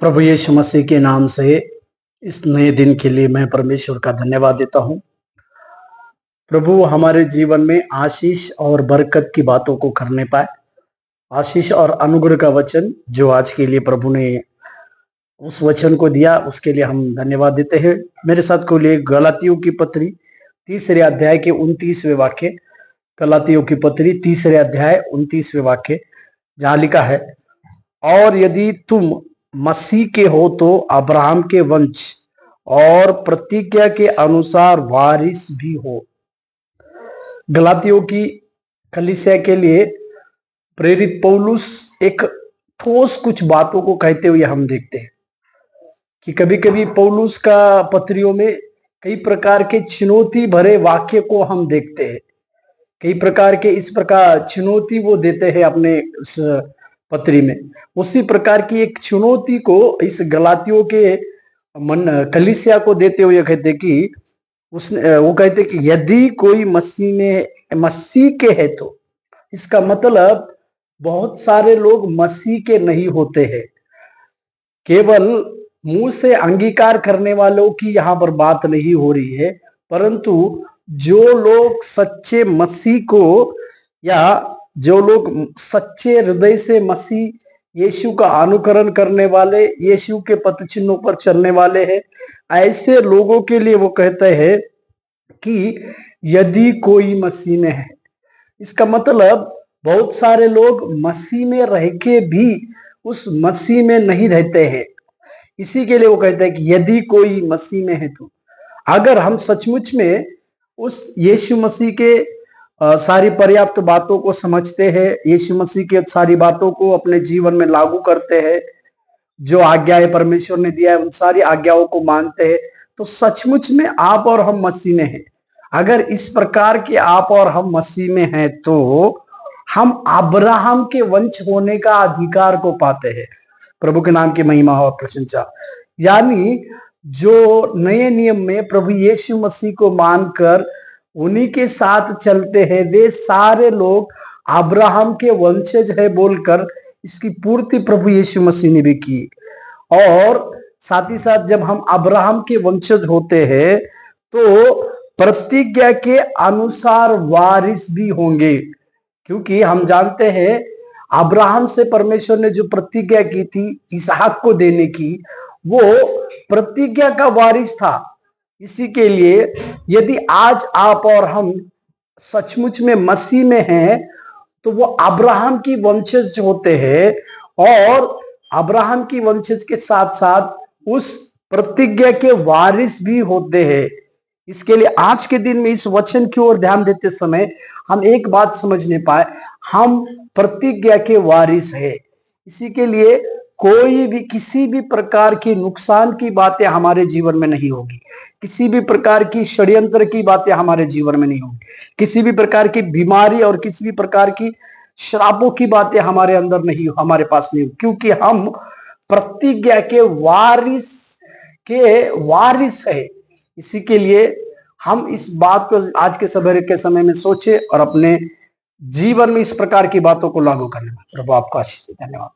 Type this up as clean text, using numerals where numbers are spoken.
प्रभु यीशु मसीह के नाम से इस नए दिन के लिए मैं परमेश्वर का धन्यवाद देता हूँ। प्रभु हमारे जीवन में आशीष और बरकत की बातों को करने पाए। आशीष और अनुग्रह का वचन जो आज के लिए प्रभु ने उस वचन को दिया, उसके लिए हम धन्यवाद देते हैं। मेरे साथ को लिए गलातियों की पत्री 3 अध्याय के 29वें वाक्य। गलातियों की पत्री 3 अध्याय 29वें वाक्य, जहाँ लिखा है, और यदि तुम मसीह के हो तो अब्राहम के वंश और प्रतिज्ञा के अनुसार वारिस भी हो। गलातियों की कलीसिया के लिए प्रेरित पौलुस एक ठोस कुछ बातों को कहते हुए हम देखते हैं कि कभी कभी पौलुस का पत्रियों में कई प्रकार के चुनौती भरे वाक्य को हम देखते हैं। कई प्रकार के इस प्रकार चुनौती वो देते हैं अपने उस पत्री में। उसी प्रकार की एक चुनौती को इस गलातियों के कलीसिया को देते हुए कहते कि वो कहते कि यदि कोई मसीह के है तो, इसका मतलब बहुत सारे लोग मसीह के नहीं होते हैं। केवल मुंह से अंगीकार करने वालों की यहाँ पर बात नहीं हो रही है, परंतु जो लोग सच्चे मसीह को या जो लोग सच्चे हृदय से मसीह यीशु का अनुकरण करने वाले, यीशु के पथ चिन्हों पर चलने वाले हैं, ऐसे लोगों के लिए वो कहते हैं कि यदि कोई मसीह में है। इसका मतलब बहुत सारे लोग मसीह में रह के भी उस मसीह में नहीं रहते हैं। इसी के लिए वो कहते हैं कि यदि कोई मसीह में है तो, अगर हम सचमुच में उस यीशु मसीह के सारी पर्याप्त बातों को समझते हैं, यीशु मसीह के सारी बातों को अपने जीवन में लागू करते हैं, जो आज्ञाएं परमेश्वर ने दिया है उन सारी आज्ञाओं को मानते हैं, तो सचमुच में आप और हम मसीह में हैं। अगर इस प्रकार के आप और हम मसीह में हैं तो हम अब्राहम के वंश होने का अधिकार को पाते हैं। प्रभु के नाम की महिमा और प्रशंसा। यानी जो नए नियम में प्रभु यीशु मसीह को मानकर उन्हीं के साथ चलते हैं, वे सारे लोग अब्राहम के वंशज है बोलकर इसकी पूर्ति प्रभु यीशु मसीह ने भी की। और साथ ही साथ जब हम अब्राहम के वंशज होते हैं तो प्रतिज्ञा के अनुसार वारिस भी होंगे, क्योंकि हम जानते हैं अब्राहम से परमेश्वर ने जो प्रतिज्ञा की थी इसहाक को देने की, वो प्रतिज्ञा का वारिस था। इसी के लिए यदि आज आप और हम सचमुच में मसीह में हैं तो वो अब्राहम की वंशज होते हैं, और अब्राहम की वंशज के साथ साथ उस प्रतिज्ञा के वारिस भी होते हैं। इसके लिए आज के दिन में इस वचन की ओर ध्यान देते समय हम एक बात समझने पाए, हम प्रतिज्ञा के वारिस हैं। इसी के लिए कोई भी किसी भी प्रकार की नुकसान की बातें हमारे जीवन में नहीं होगी, किसी भी प्रकार की षड्यंत्र की बातें हमारे जीवन में नहीं होगी, किसी भी प्रकार की बीमारी और किसी भी प्रकार की श्रापों की बातें हमारे अंदर नहीं, हमारे पास नहीं होगी, क्योंकि हम प्रतिज्ञा के वारिस है। इसी के लिए हम इस बात को आज के सवेरे के समय में सोचे और अपने जीवन में इस प्रकार की बातों को लागू करने में प्रभु आपका आशीष दे। धन्यवाद।